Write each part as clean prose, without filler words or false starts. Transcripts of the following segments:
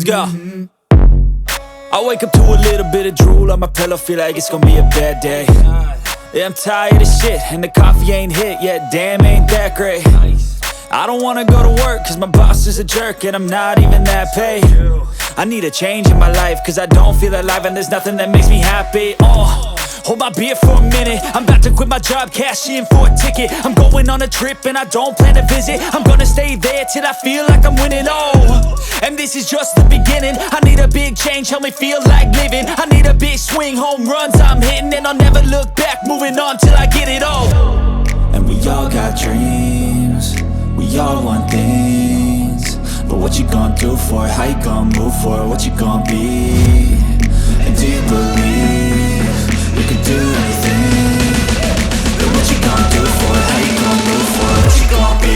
go. I wake up to a little bit of drool on my pillow, feel like it's gonna be a bad day. Yeah, I'm tired of shit, and the coffee ain't hit yet, damn, ain't that great. I don't wanna go to work, cause my boss is a jerk, and I'm not even that paid. I need a change in my life, cause I don't feel alive, and there's nothing that makes me happy. Hold my beer for a minute, I'm about to quit my job, cash in for a ticket. I'm going on a trip and I don't plan to visit. I'm gonna stay there till I feel like I'm winning, and this is just the beginning. I need a big change, help me feel like living. I need a big swing, home runs I'm hitting, and I'll never look back, moving on till I get it all. And we all got dreams, we all want things, but what you gonna do for it? How you gonna move for it? What you gonna be? And do you believe you can do anything? But what you gonna do for it? How you gonna move for it? What you gonna be?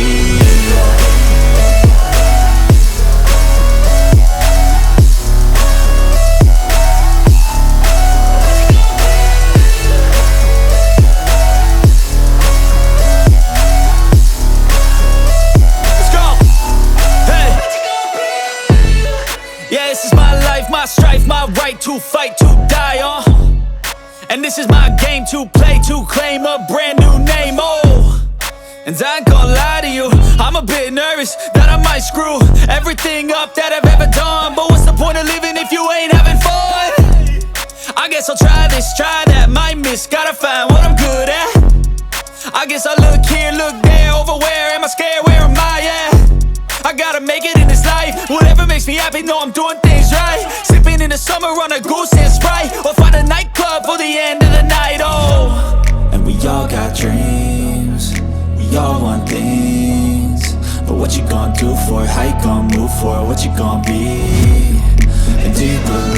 My strife, my right to fight, to die on. And this is my game to play, to claim a brand new name, And I ain't gonna lie to you, I'm a bit nervous that I might screw everything up that I've ever done. But what's the point of living if you ain't having fun? I guess I'll try this, try that, might miss, gotta find what I'm good at. I guess I look here, look there, over where am I scared, where am I at? I gotta make it in this life, whatever makes me happy, know I'm doing things right. Sipping in the summer on a goose and Sprite, or find a nightclub for the end of the night, And we all got dreams, we all want things, but what you gonna do for it? How you gonna move for it? What you gonna be? And do you believe